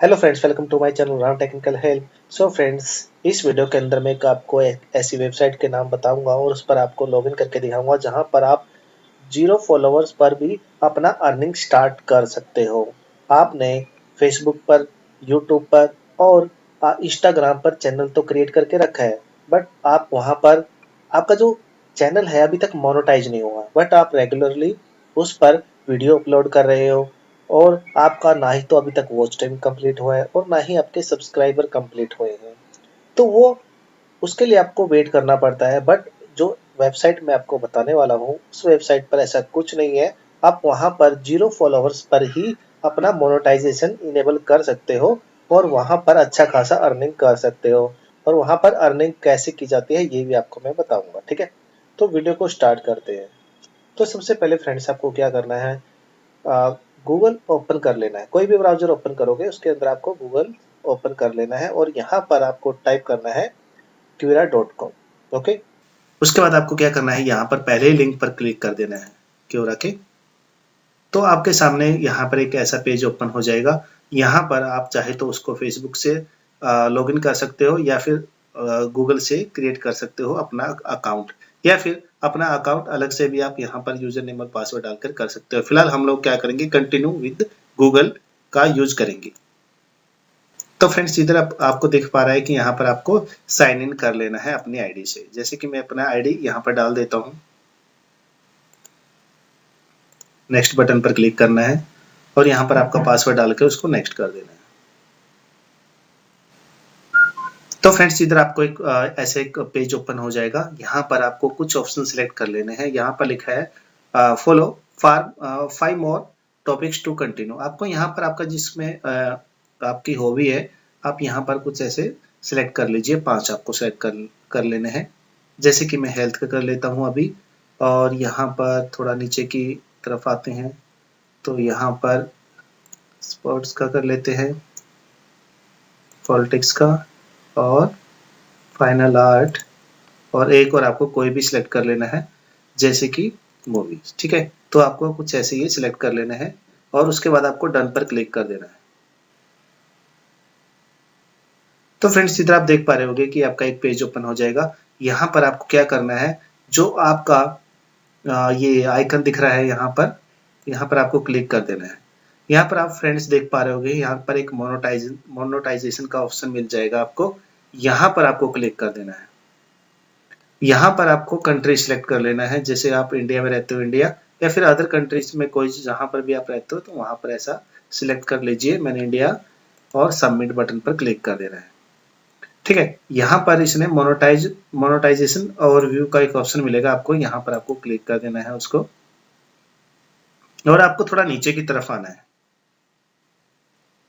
Hello friends, welcome to my channel Ram technical help. So friends, इस video के अंदर मैं आपको एक ऐसी वेबसाइट के नाम बताऊंगा और उस पर आपको लॉगिन करके दिखाऊंगा जहां पर आप 0 फॉलोअर्स पर भी अपना अर्निंग स्टार्ट कर सकते हो। आपने फेसबुक पर, यूट्यूब पर और इंस्टाग्राम पर चैनल तो क्रिएट करके रखा है, बट आप वहां पर आपका जो चैनल है अभी तक मोनेटाइज नहीं हुआ, बट आप रेगुलरली उस पर वीडियो अपलोड कर रहे हो और आपका ना ही तो अभी तक वॉच टाइम कंप्लीट हुआ है और ना ही आपके सब्सक्राइबर कंप्लीट हुए हैं। तो वो उसके लिए आपको वेट करना पड़ता है, बट जो वेबसाइट मैं आपको बताने वाला हूँ उस वेबसाइट पर ऐसा कुछ नहीं है। आप वहां पर 0 फॉलोअर्स पर ही अपना मोनेटाइजेशन इनेबल कर सकते हो और वहां पर अच्छा खासा अर्निंग कर सकते हो। और वहां पर अर्निंग कैसे की जाती है ये भी आपको मैं बताऊंगा, ठीक है। तो वीडियो को स्टार्ट करते हैं। तो सबसे पहले फ्रेंड्स, आपको क्या करना है, गूगल ओपन कर लेना है। कोई भी ब्राउज़र ओपन करोगे उसके अंदर आपको गूगल ओपन कर लेना है और यहाँ पर आपको टाइप करना है quora.com। ओके, उसके बाद आपको क्या करना है, यहाँ पर पहले ही लिंक पर क्लिक कर देना है क्यूरा के। तो आपके सामने यहाँ पर एक ऐसा पेज ओपन हो जाएगा। यहाँ पर आप चाहे तो उसको फेसबुक से लॉगिन कर सकते हो या फिर गूगल से क्रिएट कर सकते हो अपना अकाउंट, या फिर अपना अकाउंट अलग से भी आप यहाँ पर यूजर नेम और पासवर्ड डालकर कर सकते हो। फिलहाल हम लोग क्या करेंगे, कंटिन्यू विद गूगल का यूज करेंगे। तो फ्रेंड्स, इधर आपको दिख पा रहा है कि यहाँ पर आपको साइन इन कर लेना है अपनी आईडी से। जैसे कि मैं अपना आईडी यहाँ पर डाल देता हूँ, नेक्स्ट बटन पर क्लिक करना है और यहाँ पर आपका पासवर्ड डाल के उसको नेक्स्ट कर देना है। तो फ्रेंड्स, इधर आपको एक ऐसे एक पेज ओपन हो जाएगा। यहाँ पर आपको कुछ ऑप्शन सिलेक्ट कर लेने हैं। यहाँ पर लिखा है follow for 5 more topics to continue. आपको यहाँ पर आपका जिसमें आपकी हॉबी है, आप यहाँ पर कुछ ऐसे सिलेक्ट कर लीजिए। 5 आपको सिलेक्ट कर लेने हैं। जैसे कि मैं हेल्थ का कर लेता हूँ अभी, और यहाँ पर थोड़ा नीचे की तरफ आते हैं तो यहाँ पर स्पोर्ट्स का कर लेते हैं, पॉलिटिक्स का और फाइनल आर्ट, और एक और आपको कोई भी सिलेक्ट कर लेना है जैसे कि मूवीज, ठीक है। तो आपको कुछ ऐसे ही सिलेक्ट कर लेना है और उसके बाद आपको डन पर क्लिक कर देना है। तो फ्रेंड्स, इधर आप देख पा रहे होंगे कि आपका एक पेज ओपन हो जाएगा। यहाँ पर आपको क्या करना है, जो आपका ये आइकन दिख रहा है यहाँ पर आपको क्लिक कर देना है। यहाँ पर आप फ्रेंड्स देख पा रहे होंगे, यहाँ पर एक मोनेटाइजेशन का ऑप्शन मिल जाएगा आपको। यहाँ पर आपको क्लिक कर देना है। यहाँ पर आपको कंट्री सिलेक्ट कर लेना है। जैसे आप इंडिया में रहते हो इंडिया, या फिर अदर कंट्रीज में कोई जहाँ पर भी आप रहते हो तो वहाँ पर ऐसा सिलेक्ट कर लीजिए। मैंने इंडिया, और सबमिट बटन पर क्लिक कर देना है, ठीक है। यहाँ पर इसने मोनेटाइजेशन ओवरव्यू का एक ऑप्शन मिलेगा आपको, यहाँ पर आपको क्लिक कर देना है उसको, और आपको थोड़ा नीचे की तरफ आना है।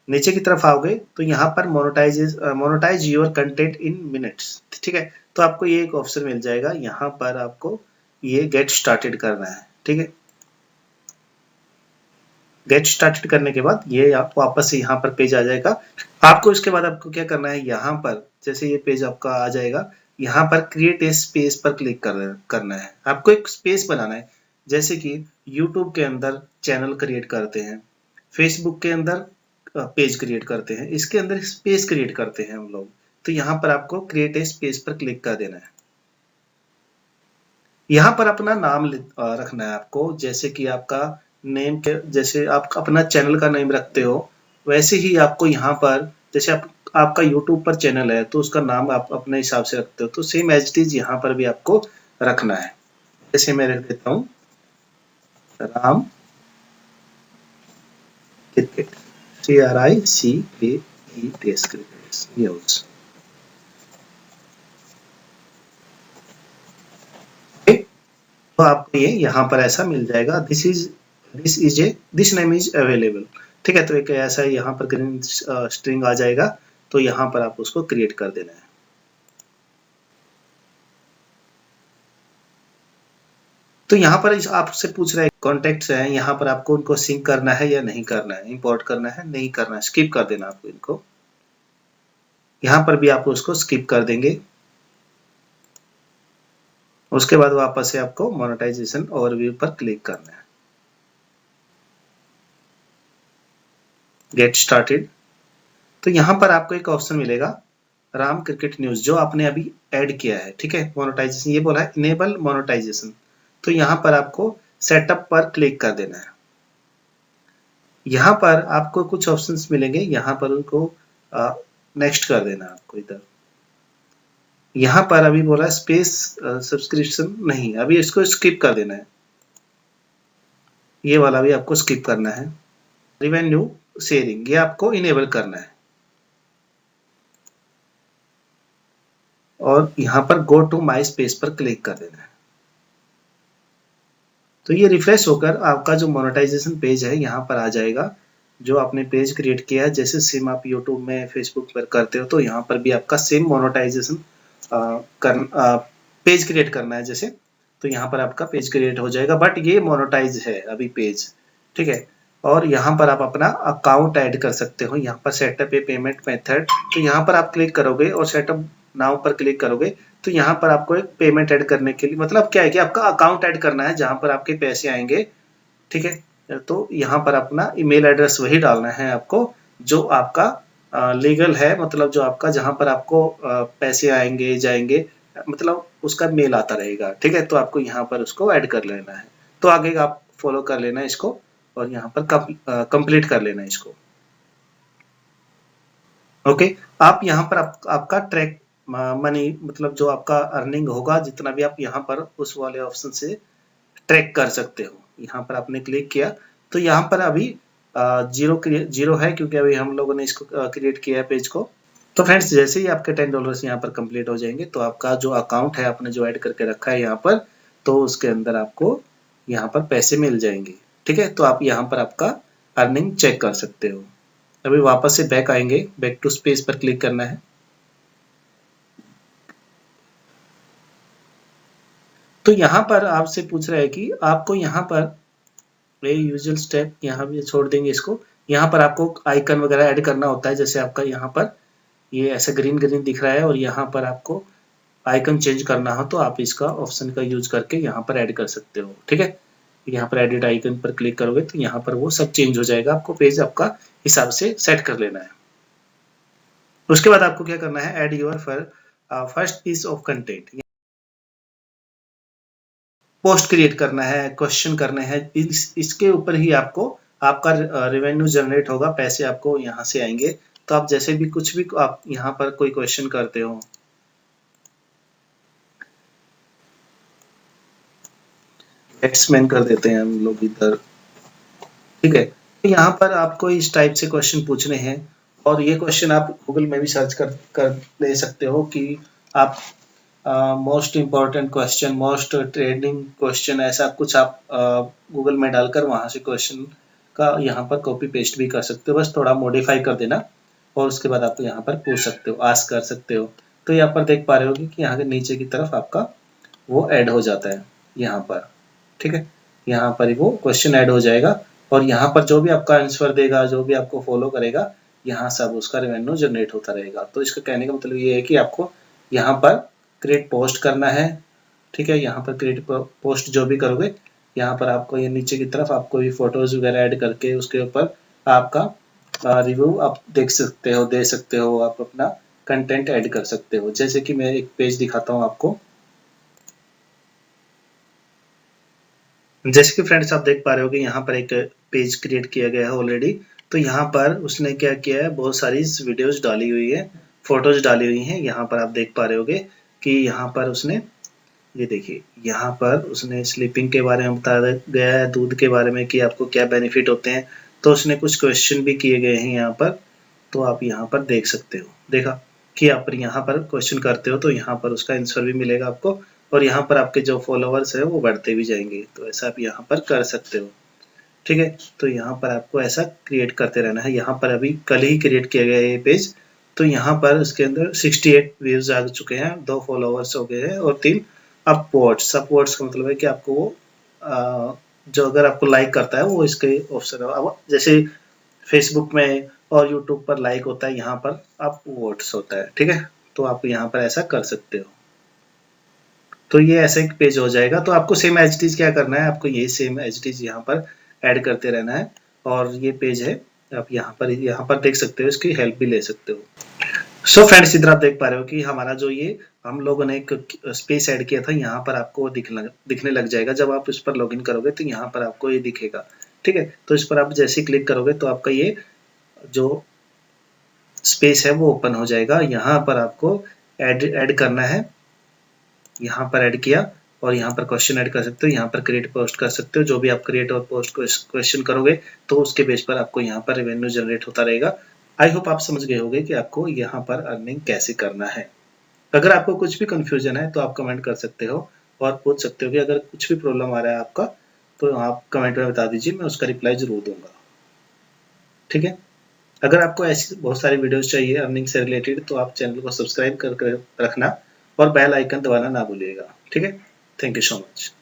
नीचे की तरफ आओगे तो यहाँ पर monetise your content in minutes, ठीक है। तो आपको ये एक ऑप्शन मिल जाएगा। यहाँ पर आपको ये गेट स्टार्टेड करना है, ठीक है। गेट स्टार्टेड करने के बाद ये आप वापस से यहाँ पर पेज आ जाएगा। आपको इसके बाद आपको क्या करना है, यहाँ पर जैसे ये पेज आपका आ जाएगा, यहाँ पर क्रिएट ए स्पेस पर क्लिक करना है। आपको एक स्पेस बनाना है। जैसे कि यूट्यूब के अंदर चैनल क्रिएट करते हैं, फेसबुक के अंदर पेज क्रिएट करते हैं, इसके अंदर स्पेस क्रिएट करते हैं हम लोग। तो यहाँ पर आपको क्रिएट ए स्पेस पर क्लिक कर देना है। यहाँ पर अपना नाम रखना है आपको। जैसे कि आपका नेम के जैसे आप अपना चैनल का नेम रखते हो, वैसे ही आपको यहाँ पर जैसे आपका यूट्यूब पर चैनल है तो उसका नाम आप अपने हिसाब से रखते हो, तो सेम एज इट इज यहाँ पर भी आपको रखना है। जैसे मैं रख देता हूँ राम क्रिकेट, CRICKET न्यूज। तो आपको ये यहाँ पर ऐसा मिल जाएगा, दिस नेम इज अवेलेबल, ठीक है। तो एक ऐसा यहाँ पर ग्रीन स्ट्रिंग आ जाएगा, तो यहाँ पर आप उसको क्रिएट कर देना है। तो यहाँ पर आपसे पूछ रहा है कॉन्टेक्ट्स हैं, यहाँ पर आपको उनको सिंक करना है या नहीं करना है, इंपोर्ट करना है नहीं करना है, स्किप कर देना आपको इनको। यहाँ पर भी आप उसको स्किप कर देंगे। उसके बाद वापस से आपको मोनेटाइजेशन ओवरव्यू पर क्लिक करना है, गेट स्टार्टेड। तो यहाँ पर आपको एक ऑप्शन मिलेगा राम क्रिकेट न्यूज, जो आपने अभी ऐड किया है, ठीक है। मोनेटाइजेशन ये बोला है इनेबल मोनेटाइजेशन, तो यहाँ पर आपको सेटअप पर क्लिक कर देना है। यहाँ पर आपको कुछ ऑप्शंस मिलेंगे, यहाँ पर उनको नेक्स्ट कर देना है आपको इधर। यहाँ पर अभी बोला स्पेस सब्सक्रिप्शन नहीं, अभी इसको स्किप कर देना है, ये वाला भी आपको स्किप करना है। रेवेन्यू शेयरिंग ये आपको इनेबल करना है, और यहाँ पर गो टू माई स्पेस पर क्लिक कर देना है। तो ये रिफ्रेश होकर आपका जो मोनेटाइजेशन पेज है यहाँ पर आ जाएगा, जो आपने पेज क्रिएट किया है। जैसे सेम आप यूट्यूब में, फेसबुक पर करते हो, तो यहाँ पर भी आपका सेम मोनेटाइजेशन पेज क्रिएट करना है जैसे, तो यहाँ पर आपका पेज क्रिएट हो जाएगा। बट ये मोनेटाइज है अभी पेज, ठीक है। और यहाँ पर आप अपना अकाउंट ऐड कर सकते हो। यहाँ पर सेटअप ए पेमेंट मेथड, तो यहाँ पर आप क्लिक करोगे और सेटअप नाउ पर क्लिक करोगे, तो यहाँ पर आपको एक पेमेंट ऐड करने के लिए, मतलब क्या है कि आपका अकाउंट ऐड करना है जहाँ पर आपके पैसे आएंगे, ठीक है। तो यहाँ पर अपना ईमेल एड्रेस वही डालना है आपको जो आपका लीगल है, मतलब जो आपका जहाँ पर आपको पैसे आएंगे जाएंगे, मतलब उसका मेल आता रहेगा, ठीक है। तो आपको यहाँ पर उसको ऐड कर लेना है। तो आगे आप फॉलो कर लेना इसको, और यहाँ पर कंप्लीट कर लेना इसको। ओके, आप यहाँ पर आपका ट्रैक मनी, मतलब जो आपका अर्निंग होगा जितना भी, आप यहाँ पर उस वाले ऑप्शन से ट्रैक कर सकते हो। यहाँ पर आपने क्लिक किया तो यहाँ पर अभी जीरो है, क्योंकि अभी हम लोगों ने इसको क्रिएट किया है पेज को। तो फ्रेंड्स, जैसे ही आपके $10 यहाँ पर कंप्लीट हो जाएंगे, तो आपका जो अकाउंट है आपने जो ऐड करके रखा है यहाँ पर, तो उसके अंदर आपको यहाँ पर पैसे मिल जाएंगे, ठीक है। तो आप यहाँ पर आपका अर्निंग चेक कर सकते हो। अभी वापस से बैक आएंगे, बैक टू स्पेस पर क्लिक करना है। तो यहाँ पर आपसे पूछ रहा है कि आपको यहाँ पर यूजुअल स्टेप यहाँ भी छोड़ देंगे इसको। यहाँ पर आपको आइकन वगैरह ऐड करना होता है, जैसे आपका यहाँ पर ये ऐसा ग्रीन ग्रीन दिख रहा है, और यहाँ पर आपको आइकन चेंज करना हो तो आप इसका ऑप्शन का यूज करके यहाँ पर ऐड कर सकते हो, ठीक है। यहाँ पर एडिट आइकन पर क्लिक करोगे तो यहाँ पर वो सब चेंज हो जाएगा, आपको पेज आपका हिसाब से सेट कर लेना है। उसके बाद आपको क्या करना है, add your first piece of content, post create करना है, क्वेश्चन करने हैं, इसके ऊपर ही आपको आपका रेवेन्यू जनरेट होगा, पैसे आपको यहाँ से आएंगे। तो आप जैसे भी कुछ भी आप यहाँ पर कोई क्वेश्चन करते हो, एक्सप्लेन कर देते हैं हम लोग इधर, ठीक है। तो यहाँ पर आपको इस टाइप से क्वेश्चन पूछने हैं, और ये क्वेश्चन आप गूगल में भी सर्च कर ले सकते हो कि आप most important question, most trending question, ऐसा कुछ आप गूगल में डालकर वहां से क्वेश्चन का यहाँ पर कॉपी पेस्ट भी कर सकते हो, बस थोड़ा मॉडिफाई कर देना, और उसके बाद आप यहाँ पर पूछ सकते हो, आस्क कर सकते हो। तो यहाँ पर देख पा रहे हो कि यहाँ के नीचे की तरफ आपका वो ऐड हो जाता है यहाँ पर, ठीक है। यहाँ पर वो क्वेश्चन ऐड हो जाएगा, और यहाँ पर जो भी आपका आंसर देगा, जो भी आपको फॉलो करेगा, यहाँ सब उसका रेवेन्यू जनरेट होता रहेगा। तो इसका कहने का मतलब ये है कि आपको यहाँ पर क्रिएट पोस्ट करना है, ठीक है। यहाँ पर क्रिएट पोस्ट जो भी करोगे, यहाँ पर आपको ये नीचे की तरफ आपको भी फोटोज वगैरह ऐड करके उसके ऊपर आपका रिव्यू आप देख सकते हो, दे सकते हो, आप अपना कंटेंट ऐड कर सकते हो। जैसे कि मैं एक पेज दिखाता हूँ आपको, जैसे कि फ्रेंड्स आप देख पा रहे हो कि यहाँ पर एक पेज क्रिएट किया गया है ऑलरेडी। तो यहाँ पर उसने क्या किया है, बहुत सारी वीडियोज डाली हुई है, फोटोज डाली हुई हैं। यहाँ पर आप देख पा रहे होगे कि यहाँ पर उसने, ये देखिए, यहाँ पर उसने स्लीपिंग के बारे में बताया गया है, दूध के बारे में कि आपको क्या बेनिफिट होते हैं। तो उसने कुछ क्वेश्चन भी किए गए हैं यहाँ पर, तो आप यहाँ पर देख सकते हो। देखा कि आप यहाँ पर क्वेश्चन करते हो तो यहाँ पर उसका आंसर भी मिलेगा आपको, और यहाँ पर आपके जो फॉलोवर्स है वो बढ़ते भी जाएंगे। तो ऐसा आप यहाँ पर कर सकते हो, ठीक है। तो यहाँ पर आपको ऐसा क्रिएट करते रहना है। यहाँ पर अभी कल ही क्रिएट किया गया है ये पेज, तो यहाँ पर उसके अंदर 68 व्यूज आ चुके हैं, 2 फॉलोवर्स हो गए हैं, और 3 अपवोट्स। अपवोट्स का मतलब है कि आपको वो जो अगर आपको लाइक करता है वो इसके ऑप्शन है, जैसे फेसबुक में और यूट्यूब पर लाइक होता है, यहाँ पर अपवोट्स होता है, ठीक है। तो आप यहाँ पर ऐसा कर सकते हो। तो ये ऐसा एक पेज हो जाएगा। तो आपको सेम एज इट इज क्या करना है, आपको ये सेम एज इट इज यहाँ पर ऐड करते रहना है, और ये पेज है आप यहाँ पर देख सकते हो, इसकी हेल्प भी ले सकते हो। सो फ्रेंड्स, इधर आप देख पा रहे हो कि हमारा जो ये हम लोगों ने एक स्पेस ऐड किया था, यहाँ पर आपको दिखने लग जाएगा। जब आप इस पर लॉगिन करोगे तो यहाँ पर आपको ये दिखेगा, ठीक है। तो इस पर आप जैसे ही क्लिक करोगे तो आपका ये जो स्पेस है वो ओपन हो जाएगा। यहाँ पर आपको ऐड करना है, यहाँ पर ऐड किया और यहाँ पर क्वेश्चन ऐड कर सकते हो, यहाँ पर क्रिएट पोस्ट कर सकते हो। जो भी आप क्रिएट और पोस्ट क्वेश्चन करोगे तो उसके बेस पर आपको यहाँ पर रेवेन्यू जनरेट होता रहेगा। आई होप आप समझ गए होंगे कि आपको यहाँ पर अर्निंग कैसे करना है। अगर आपको कुछ भी कंफ्यूजन है तो आप कमेंट कर सकते हो और पूछ सकते हो कि अगर कुछ भी प्रॉब्लम आ रहा है आपका तो आप कमेंट में बता दीजिए, मैं उसका रिप्लाई जरूर दूंगा, ठीक है। अगर आपको ऐसी बहुत सारी वीडियोस चाहिए अर्निंग से रिलेटेड तो आप चैनल को सब्सक्राइब कर रखना और बेल आइकन दबाना ना भूलिएगा, ठीक है। Thank you so much.